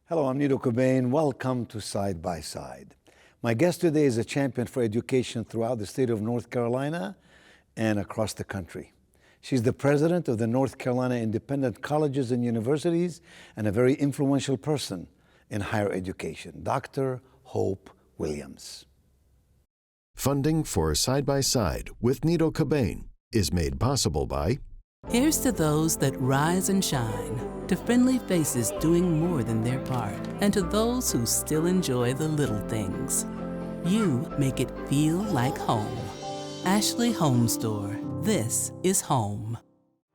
Hello, I'm Nido Qubein. Welcome to Side by Side. My guest today is a champion for education throughout the state of North Carolina and across the country. She's the president of the North Carolina Independent Colleges and Universities and a very influential person in higher education, Dr. Hope Williams. Funding for Side by Side with Nido Qubein is made possible by... Here's to those that rise and shine, to friendly faces doing more than their part, and to those who still enjoy the little things. You make it feel like home. Ashley Home Store. This is home.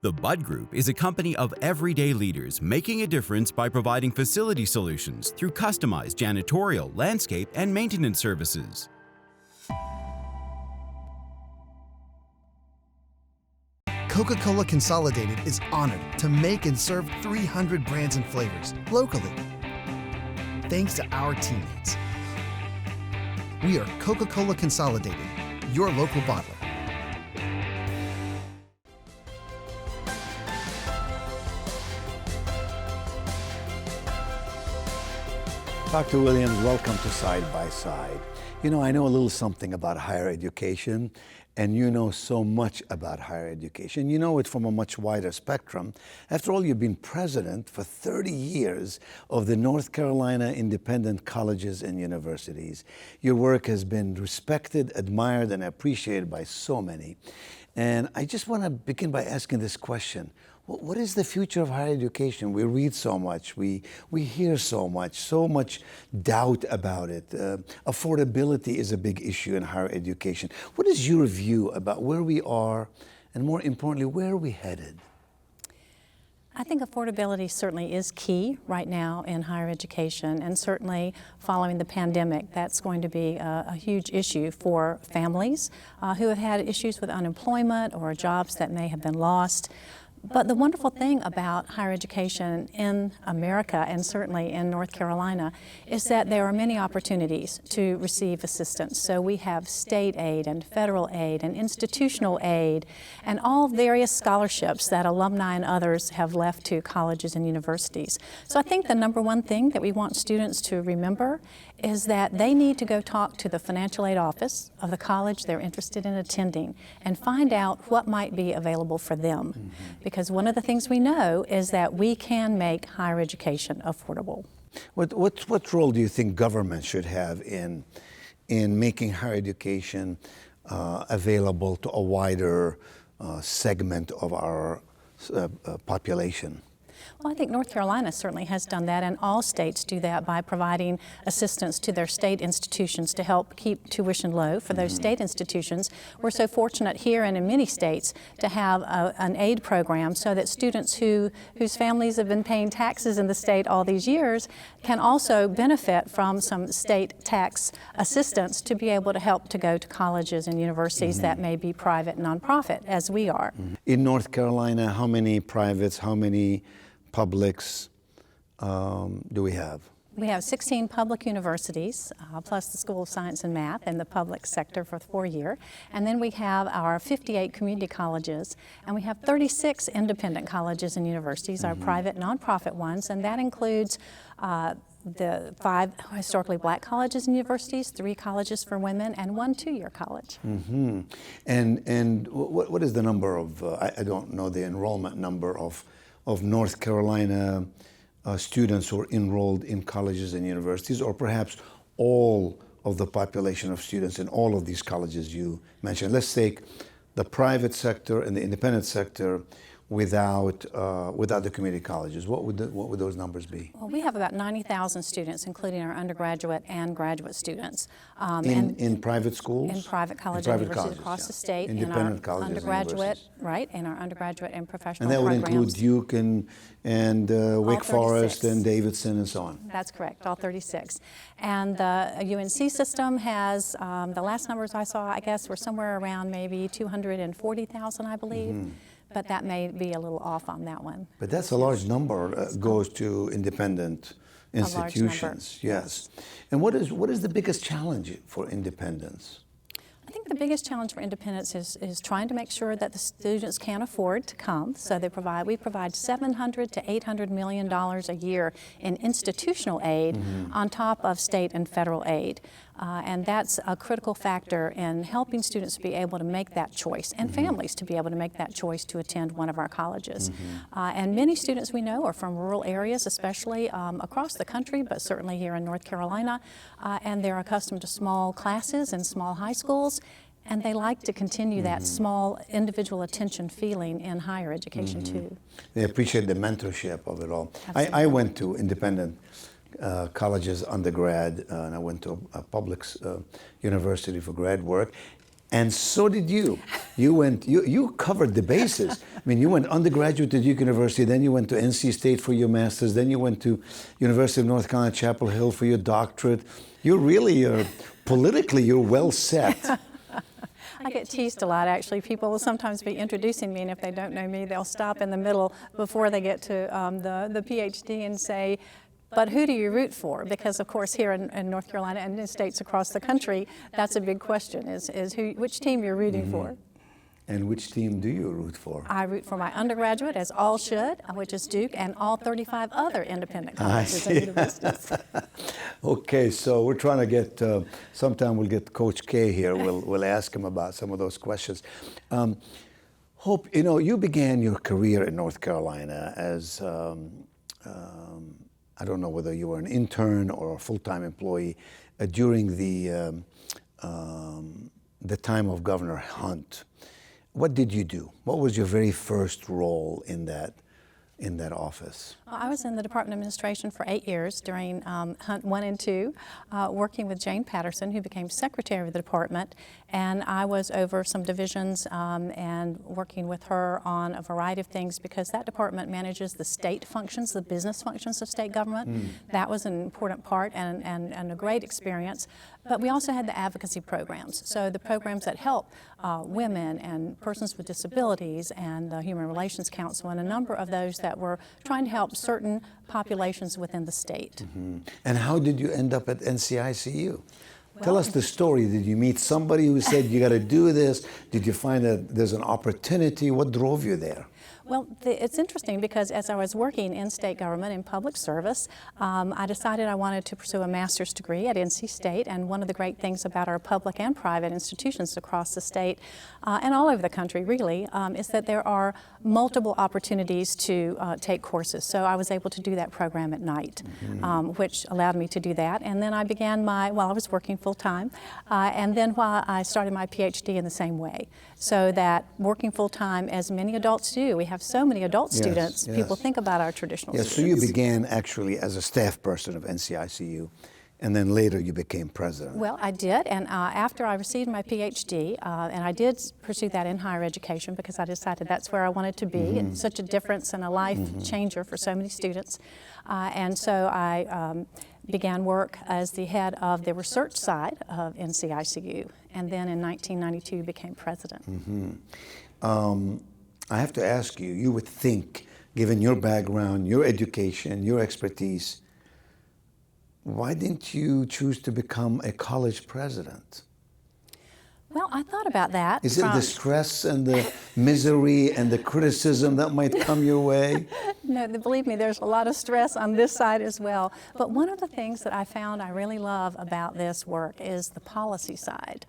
The Bud Group is a company of everyday leaders making a difference by providing facility solutions through customized janitorial, landscape, and maintenance services. Coca-Cola Consolidated is honored to make and serve 300 brands and flavors locally. Thanks to our teammates. We are Coca-Cola Consolidated, your local bottler. Dr. Williams, welcome to Side by Side. You know, I know a little something about higher education, and you know so much about higher education. You know it from a much wider spectrum. After all, you've been president for 30 years of the North Carolina Independent Colleges and Universities. Your work has been respected, admired, and appreciated by so many. And I just want to begin by asking this question. What is the future of higher education? We read so much, we hear so much doubt about it. Affordability is a big issue in higher education. What is your view about where we are, and more importantly, where are we headed? I think affordability certainly is key right now in higher education, and certainly following the pandemic, that's going to be a huge issue for families who have had issues with unemployment or jobs that may have been lost. But the wonderful thing about higher education in America, and certainly in North Carolina, is that there are many opportunities to receive assistance. So we have state aid and federal aid and institutional aid and all various scholarships that alumni and others have left to colleges and universities. So I think the number one thing that we want students to remember is that they need to go talk to the financial aid office of the college they're interested in attending and find out what might be available for them. Mm-hmm. Because one of the things we know is that we can make higher education affordable. What role do you think government should have in making higher education available to a wider segment of our population? Well, I think North Carolina certainly has done that, and all states do that by providing assistance to their state institutions to help keep tuition low for those state institutions. We're so fortunate here and in many states to have an aid program so that students whose families have been paying taxes in the state all these years can also benefit from some state tax assistance to be able to help to go to colleges and universities that may be private nonprofit, as we are. In North Carolina, how many privates, how many publics do we have? We have 16 public universities, plus the School of Science and Math in the public sector for the 4-year. And then we have our 58 community colleges, and we have 36 independent colleges and universities, our private nonprofit ones, and that includes the 5 historically black colleges and universities, 3 colleges for women, and 1 two-year college. And what is the number of, I don't know the enrollment number of North Carolina students who are enrolled in colleges and universities, or perhaps all of the population of students in all of these colleges you mentioned. Let's take the private sector and the independent sector without the community colleges. What would those numbers be? Well, we have about 90,000 students, including our undergraduate and graduate students. In private schools? In private colleges and universities across the state. Independent colleges and undergraduate, right, in our undergraduate and professional programs. And that would programs. include Duke and Wake Forest and Davidson and so on? That's correct, all 36. And the UNC system has, the last numbers I saw, I guess, were somewhere around maybe 240,000, I believe. But that may be a little off on that one. But that's a large number goes to independent institutions. Yes. And what is the biggest challenge for independence? I think the biggest challenge for independence is trying to make sure that the students can afford to come. So we provide $700 to $800 million a year in institutional aid on top of state and federal aid. And that's a critical factor in helping students be able to make that choice and families to be able to make that choice to attend one of our colleges. And many students we know are from rural areas, especially across the country, but certainly here in North Carolina. And they're accustomed to small classes and small high schools. And they like to continue that small individual attention feeling in higher education too. They appreciate the mentorship of it all. I went to independent colleges undergrad, and I went to a public university for grad work, and so did you. You covered the bases. I mean, you went undergraduate at Duke University, then you went to NC State for your master's, then you went to University of North Carolina, Chapel Hill for your doctorate. You really are, politically, you're well set. I get teased a lot, actually. People will sometimes be introducing me, and if they don't know me, they'll stop in the middle before they get to the PhD and say, but who do you root for? Because, of course, here in North Carolina and in states across the country, that's a big question, is which team you're rooting for. And which team do you root for? I root for my undergraduate, as all should, which is Duke, and all 35 other independent colleges and universities. Okay, so we're trying to get, sometime we'll get Coach K here. We'll ask him about some of those questions. Hope, you began your career in North Carolina as, I don't know whether you were an intern or a full-time employee during the time of Governor Hunt. What did you do? What was your very first role in that office? I was in the Department of Administration for 8 years during Hunt 1 and 2, working with Jane Patterson, who became secretary of the department, and I was over some divisions and working with her on a variety of things because that department manages the state functions, the business functions of state government. That was an important part and a great experience. But we also had the advocacy programs, so the programs that help women and persons with disabilities and the Human Relations Council and a number of those that were trying to help certain populations within the state. And how did you end up at NCICU? Tell us the story. Did you meet somebody who said you got to do this? Did you find that there's an opportunity? What drove you there? Well, it's interesting because as I was working in state government in public service, I decided I wanted to pursue a master's degree at NC State, and one of the great things about our public and private institutions across the state and all over the country really is that there are multiple opportunities to take courses. So I was able to do that program at night, which allowed me to do that. And then I began while I was working full-time, and then while I started my PhD in the same way. So that working full-time, as many adults do, we have so many adult students, people think about our traditional students. So you began actually as a staff person of NCICU, and then later you became president. Well, I did, and after I received my PhD, and I did pursue that in higher education because I decided that's where I wanted to be. It's such a difference and a life changer for so many students. And so I began work as the head of the research side of NCICU, and then in 1992 became president. I have to ask you, you would think, given your background, your education, your expertise, why didn't you choose to become a college president? Well, I thought about that. Is it the stress and the misery and the criticism that might come your way? No, believe me, there's a lot of stress on this side as well. But one of the things that I found I really love about this work is the policy side.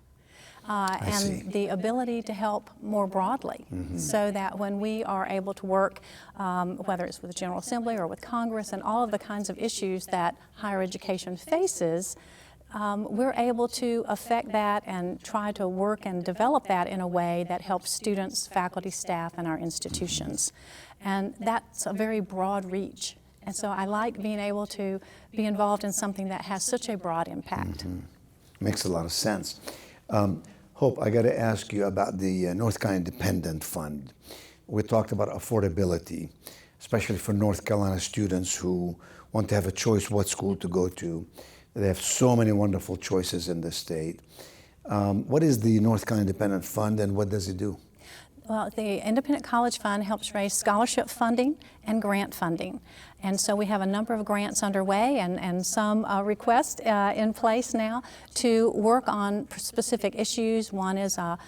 And the ability to help more broadly, so that when we are able to work, whether it's with the General Assembly or with Congress and all of the kinds of issues that higher education faces, we're able to affect that and try to work and develop that in a way that helps students, faculty, staff, and our institutions. And that's a very broad reach. And so I like being able to be involved in something that has such a broad impact. Makes a lot of sense. Hope, I got to ask you about the North Carolina Independent Fund. We talked about affordability, especially for North Carolina students who want to have a choice what school to go to. They have so many wonderful choices in the state. What is the North Carolina Independent Fund and what does it do? Well, the Independent College Fund helps raise scholarship funding and grant funding. And so we have a number of grants underway and some requests in place now to work on specific issues. One is a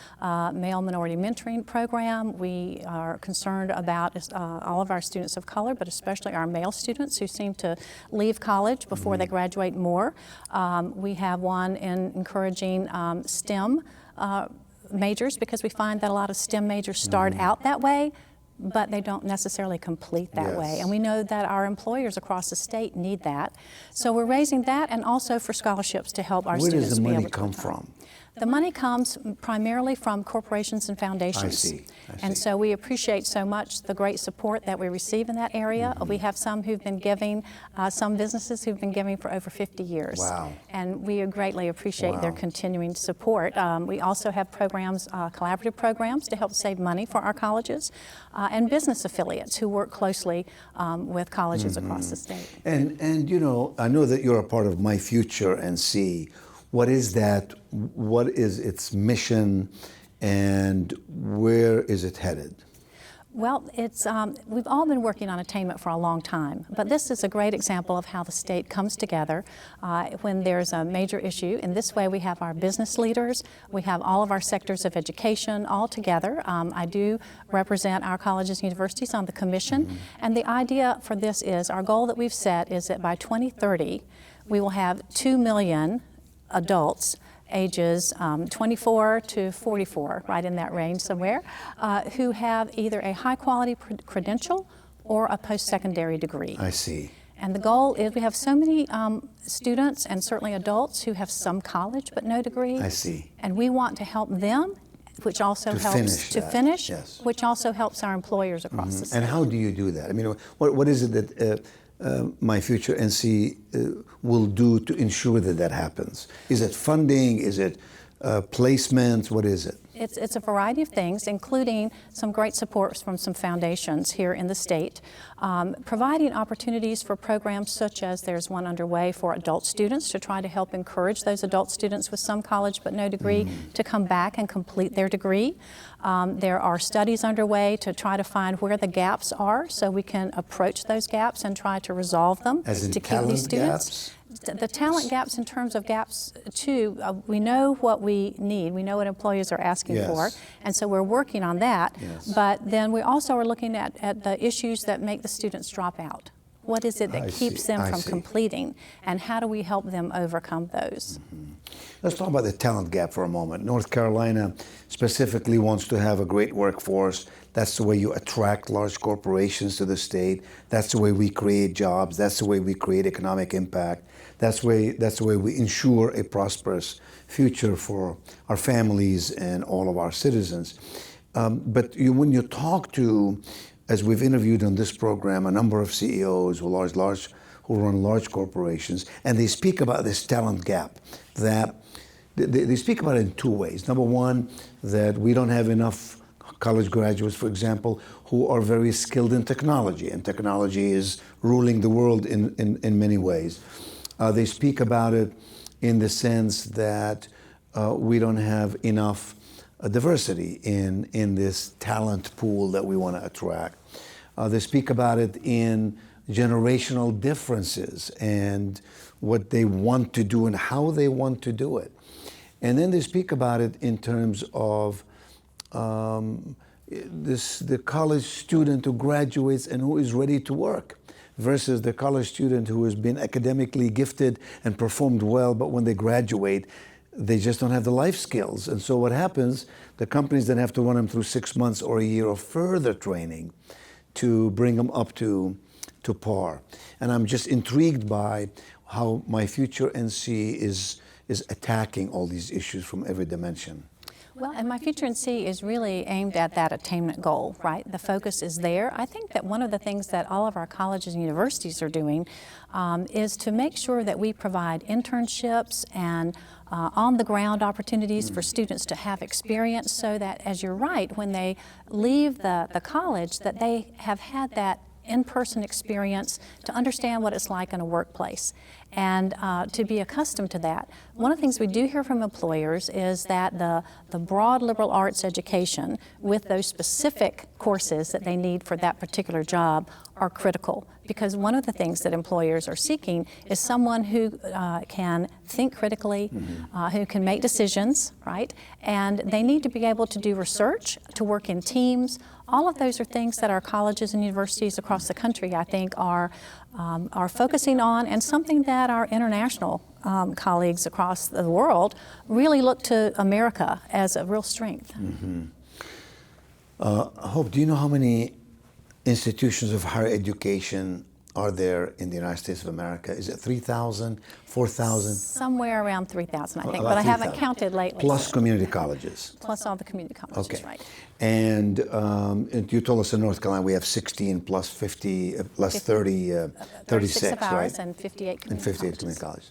male minority mentoring program. We are concerned about all of our students of color, but especially our male students who seem to leave college before they graduate more. We have one in encouraging STEM majors, because we find that a lot of STEM majors start out that way, but they don't necessarily complete that way. And we know that our employers across the state need that. So we're raising that, and also for scholarships to help our students be able to Where does the money come from? The money comes primarily from corporations and foundations. I see. And so we appreciate so much the great support that we receive in that area. We have some who've been giving, some businesses who've been giving for over 50 years. Wow. And we greatly appreciate their continuing support. We also have programs, collaborative programs to help save money for our colleges, and business affiliates who work closely with colleges across the state. And you know, I know that you're a part of My Future NC. What is that? What is its mission, and where is it headed? Well, we've all been working on attainment for a long time, but this is a great example of how the state comes together when there's a major issue. In this way, we have our business leaders, we have all of our sectors of education all together. I do represent our colleges and universities on the commission, and the idea for this is, our goal that we've set is that by 2030, we will have 2 million adults ages 24 to 44, right in that range somewhere, who have either a high quality credential or a post-secondary degree. I see. And the goal is, we have so many students and certainly adults who have some college but no degree. I see. And we want to help them, which also helps to finish, yes. which also helps our employers across the state. And how do you do that? I mean, what is it that My Future NC will do to ensure that that happens? Is it funding? Is it placements? What is it? It's a variety of things, including some great support from some foundations here in the state, providing opportunities for programs such as there's one underway for adult students to try to help encourage those adult students with some college but no degree to come back and complete their degree. There are studies underway to try to find where the gaps are so we can approach those gaps and try to resolve them As in to keep these students. gaps? The talent gaps, in terms of gaps too, we know what we need. We know what employers are asking for, and so we're working on that. But then we also are looking at the issues that make the students drop out. What is it that keeps them from completing, and how do we help them overcome those? Let's talk about the talent gap for a moment. North Carolina specifically wants to have a great workforce. That's the way you attract large corporations to the state. That's the way we create jobs. That's the way we create economic impact. That's the way we ensure a prosperous future for our families and all of our citizens. But when you talk to, as we've interviewed on this program, a number of CEOs who run large corporations, and they speak about this talent gap, that they speak about it in two ways. Number one, that we don't have enough college graduates, for example, who are very skilled in technology, and technology is ruling the world in many ways. They speak about it in the sense that we don't have enough diversity in this talent pool that we want to attract. They speak about it in generational differences and what they want to do and how they want to do it. And then they speak about it in terms of the college student who graduates and who is ready to work versus the college student who has been academically gifted and performed well, but when they graduate, they just don't have the life skills. And so what happens, the companies then have to run them through 6 months or a year of further training to bring them up to par. And I'm just intrigued by how My Future NC is attacking all these issues from every dimension. Well, and My Future NC is really aimed at that attainment goal, right? The focus is there. I think that one of the things that all of our colleges and universities are doing is to make sure that we provide internships and on-the-ground opportunities for students to have experience, so that, as you're right, when they leave the college, that they have had that in-person experience to understand what it's like in a workplace and to be accustomed to that. One of the things we do hear from employers is that the broad liberal arts education with those specific courses that they need for that particular job are critical, because one of the things that employers are seeking is someone who can think critically, who can make decisions, right? And they need to be able to do research, to work in teams. All of those are things that our colleges and universities across the country, I think, are focusing on, and something that our international colleagues across the world really look to America as a real strength. Hope, do you know how many institutions of higher education are there in the United States of America? Is it 3,000, 4,000? Somewhere around 3,000, I think, About but I haven't 3,000. counted lately. Plus community colleges. Plus all the community colleges, Okay. right. And you told us in North Carolina we have 16 plus 50, plus 30, 36, of ours right? and 58 community And 58 colleges. community colleges.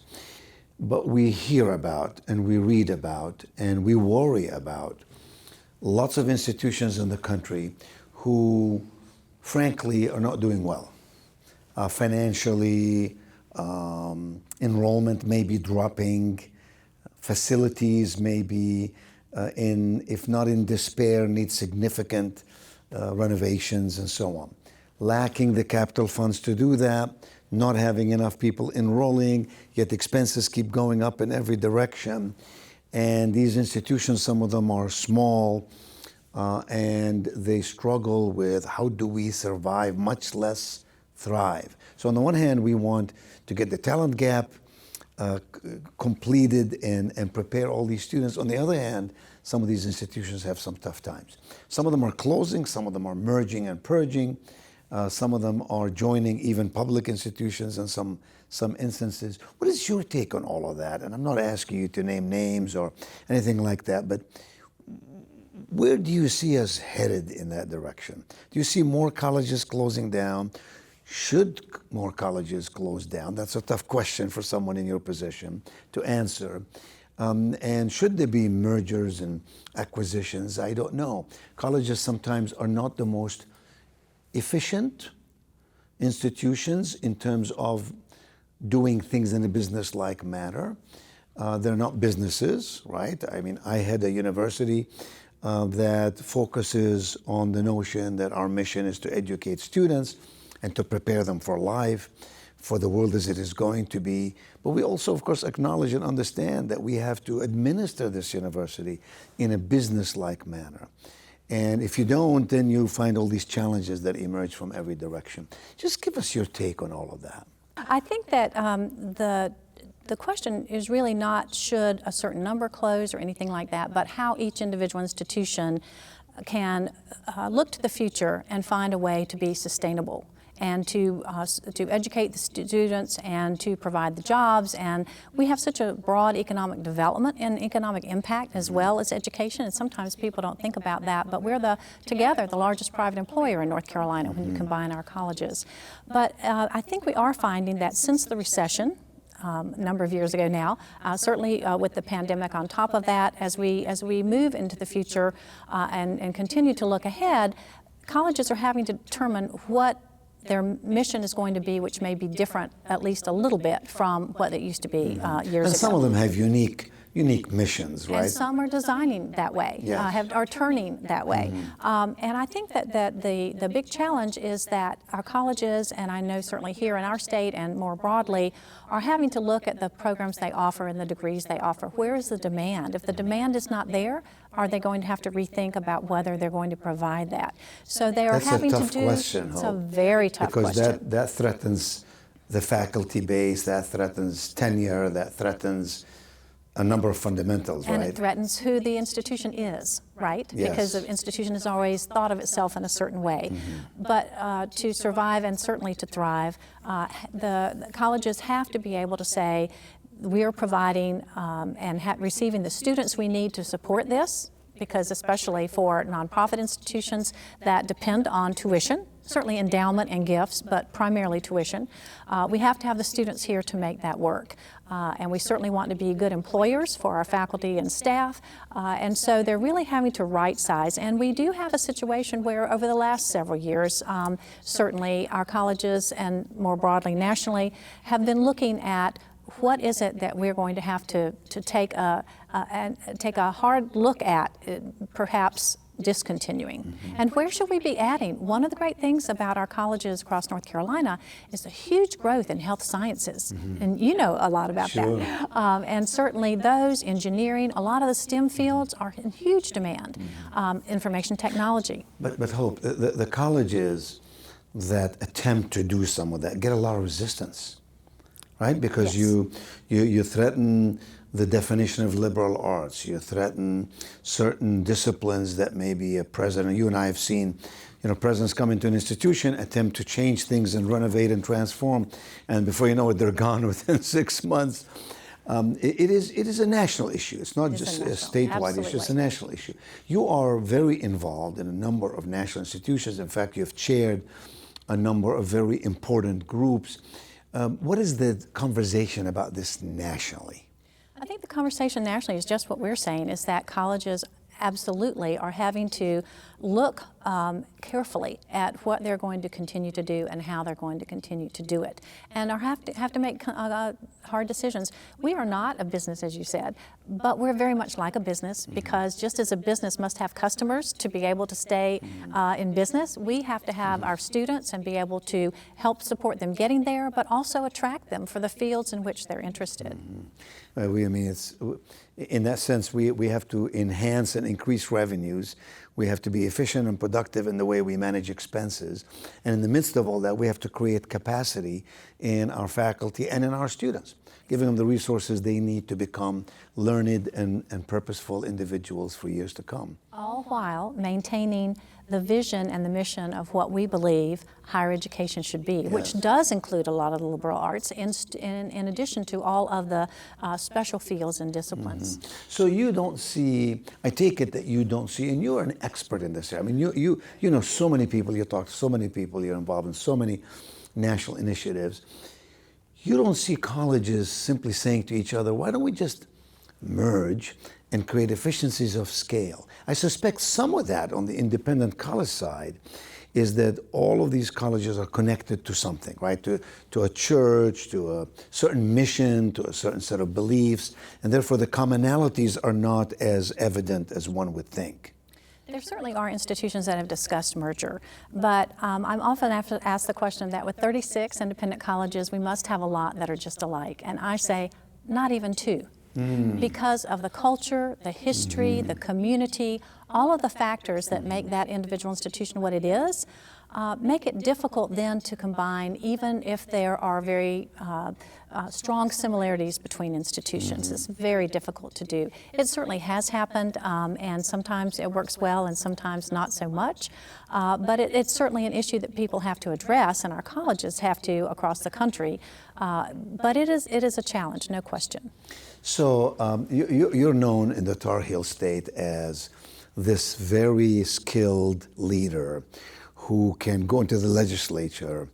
But we hear about, and we read about, and we worry about lots of institutions in the country who, frankly, are not doing well. Financially, enrollment may be dropping, facilities may be if not in despair, need significant renovations and so on. Lacking the capital funds to do that, not having enough people enrolling, yet expenses keep going up in every direction. And these institutions, some of them are small, and they struggle with how do we survive, much less thrive. So on the one hand, we want to get the talent gap completed and prepare all these students. On the other hand, some of these institutions have some tough times. Some of them are closing, some of them are merging and purging, some of them are joining even public institutions in some instances. What is your take on all of that? And I'm not asking you to name names or anything like that, but where do you see us headed in that direction? Do you see more colleges closing down? Should more colleges close down? That's a tough question for someone in your position to answer. And should there be mergers and acquisitions? I don't know. Colleges sometimes are not the most efficient institutions in terms of doing things in a business-like manner. They're not businesses, right? I mean, I had a university that focuses on the notion that our mission is to educate students and to prepare them for life, for the world as it is going to be. But we also, of course, acknowledge and understand that we have to administer this university in a business-like manner. And if you don't, then you find all these challenges that emerge from every direction. Just give us your take on all of that. I think that the question is really not should a certain number close or anything like that, but how each individual institution can look to the future and find a way to be sustainable and to educate the students and to provide the jobs. And we have such a broad economic development and economic impact as well as education, and sometimes people don't think about that, but we're together the largest private employer in North Carolina when you combine our colleges. But I think we are finding that since the recession, a number of years ago now, certainly with the pandemic on top of that, as we move into the future and continue to look ahead, colleges are having to determine what their mission is going to be, which may be different at least a little bit from what it used to be years ago. And some of them have unique missions, right? And some are designing that way, Yes. are turning that way. And I think that the big challenge is that our colleges, and I know certainly here in our state and more broadly, are having to look at the programs they offer and the degrees they offer. Where is the demand? If the demand is not there, are they going to have to rethink about whether they're going to provide that? So they are That's having a tough to do. question, It's a Hope, very tough because question. that threatens the faculty base, that threatens tenure, that threatens a number of fundamentals, And right? it threatens who the institution is, right? Yes. Because the institution has always thought of itself in a certain way. But to survive and certainly to thrive, the colleges have to be able to say, we are providing and receiving the students we need to support this, because especially for nonprofit institutions that depend on tuition certainly endowment and gifts, but primarily tuition. We have to have the students here to make that work. And we certainly want to be good employers for our faculty and staff. And so they're really having to right size. And we do have a situation where over the last several years, certainly our colleges and more broadly nationally have been looking at what is it that we're going to have to take a hard look at, perhaps discontinuing. And where should we be adding? One of the great things about our colleges across North Carolina is a huge growth in health sciences. And you know a lot about that. And certainly those, engineering, a lot of the STEM fields are in huge demand. Information technology. But Hope, the colleges that attempt to do some of that get a lot of resistance, right? Because you threaten the definition of liberal arts. You threaten certain disciplines that maybe a president, you and I have seen, presidents come into an institution, attempt to change things and renovate and transform, and before you know it, they're gone within 6 months. It is a national issue. It's not just a statewide issue, it's a national issue. You are very involved in a number of national institutions. In fact, you have chaired a number of very important groups. What is the conversation about this nationally? I think the conversation nationally is just what we're saying, is that colleges absolutely are having to look carefully at what they're going to continue to do and how they're going to continue to do it, and have to make hard decisions. We are not a business, as you said, but we're very much like a business, because just as a business must have customers to be able to stay in business, we have to have our students and be able to help support them getting there, but also attract them for the fields in which they're interested. In that sense, we have to enhance and increase revenues. We have to be efficient and productive in the way we manage expenses. And in the midst of all that, we have to create capacity in our faculty and in our students, giving them the resources they need to become learned and purposeful individuals for years to come. All while maintaining the vision and the mission of what we believe higher education should be, which does include a lot of the liberal arts in addition to all of the special fields and disciplines. So you don't see, I take it that you don't see, and you're an expert in this area. I mean, you know so many people, you talk to so many people, you're involved in so many national initiatives. You don't see colleges simply saying to each other, why don't we just merge and create efficiencies of scale? I suspect some of that on the independent college side is that all of these colleges are connected to something, right? To a church, to a certain mission, to a certain set of beliefs, and therefore the commonalities are not as evident as one would think. There certainly are institutions that have discussed merger, but I'm often asked the question that with 36 independent colleges, we must have a lot that are just alike. And I say, not even two. Because of the culture, the history, the community, all of the factors that make that individual institution what it is, make it difficult then to combine, even if there are very strong similarities between institutions. It's very difficult to do. It certainly has happened, and sometimes it works well and sometimes not so much, but it's certainly an issue that people have to address, and our colleges have to across the country, but it is a challenge, no question. So you're known in the Tar Heel State as this very skilled leader who can go into the legislature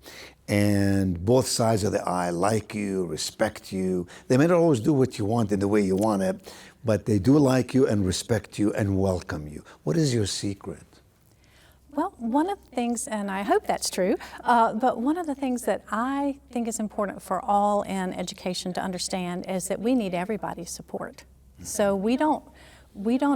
and both sides of the aisle like you, respect you. They may not always do what you want in the way you want it, but they do like you and respect you and welcome you. What is your secret? Well, one of the things, and I hope that's true, but one of the things that I think is important for all in education to understand is that we need everybody's support. So we don't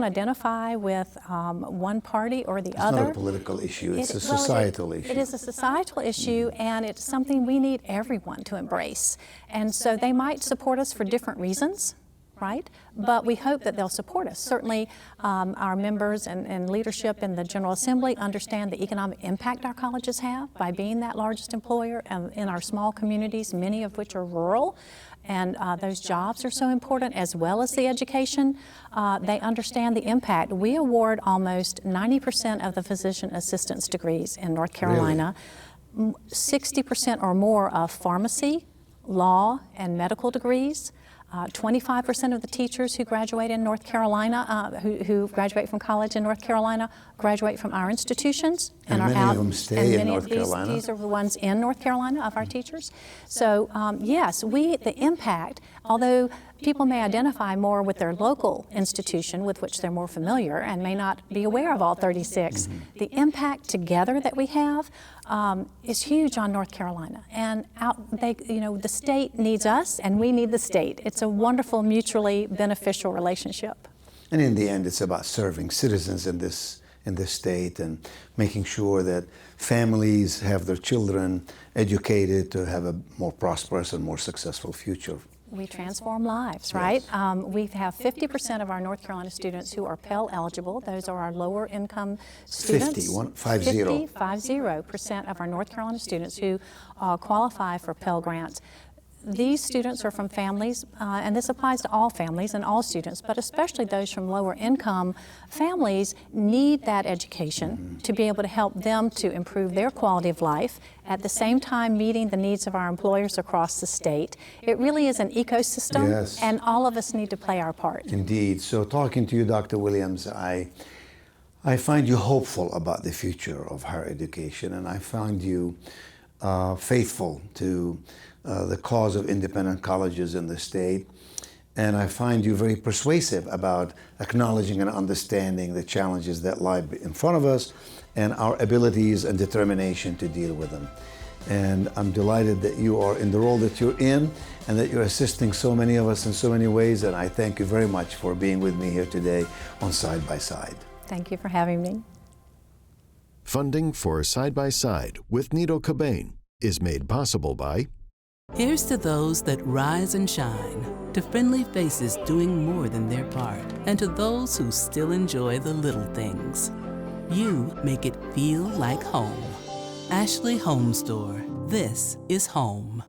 identify with one party or the other. It's not a political issue, it's a societal issue. It is a societal issue, and it's something we need everyone to embrace. And so they might support us for different reasons, right? But we hope that they'll support us. Certainly our members and leadership in the General Assembly understand the economic impact our colleges have by being that largest employer in our small communities, many of which are rural. And those jobs are so important, as well as the education. They understand the impact. We award almost 90% of the physician assistance degrees in North Carolina, 60% or more of pharmacy, law, and medical degrees. 25% of the teachers who graduate in North Carolina, who graduate from college in North Carolina, graduate from our institutions And are many out. of them stay in many North of these, Carolina? These are the ones in North Carolina of our teachers. So yes, the impact, although people may identify more with their local institution with which they're more familiar and may not be aware of all 36, the impact together that we have is huge on North Carolina. And the state needs us and we need the state. It's a wonderful, mutually beneficial relationship. And in the end, it's about serving citizens in this state and making sure that families have their children educated to have a more prosperous and more successful future. We transform lives, right? We have 50% of our North Carolina students who are Pell eligible. Those are our lower income students. 50% of our North Carolina students who qualify for Pell grants. These students are from families, and this applies to all families and all students, but especially those from lower income families need that education to be able to help them to improve their quality of life, at the same time meeting the needs of our employers across the state. It really is an ecosystem, yes, and all of us need to play our part. Indeed. So talking to you, Dr. Williams, I find you hopeful about the future of higher education, and I find you faithful to the cause of independent colleges in the state. And I find you very persuasive about acknowledging and understanding the challenges that lie in front of us and our abilities and determination to deal with them. And I'm delighted that you are in the role that you're in and that you're assisting so many of us in so many ways. And I thank you very much for being with me here today on Side by Side. Thank you for having me. Funding for Side by Side with Nido Qubein is made possible by Here's to those that rise and shine, to friendly faces doing more than their part, and to those who still enjoy the little things. You make it feel like home. Ashley Home Store. This is home.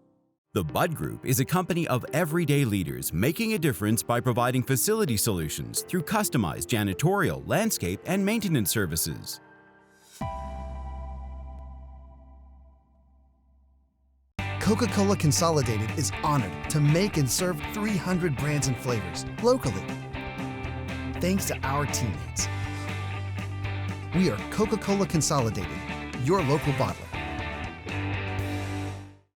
The Bud Group is a company of everyday leaders making a difference by providing facility solutions through customized janitorial, landscape, and maintenance services. Coca-Cola Consolidated is honored to make and serve 300 brands and flavors locally. Thanks to our teammates. We are Coca-Cola Consolidated, your local bottler.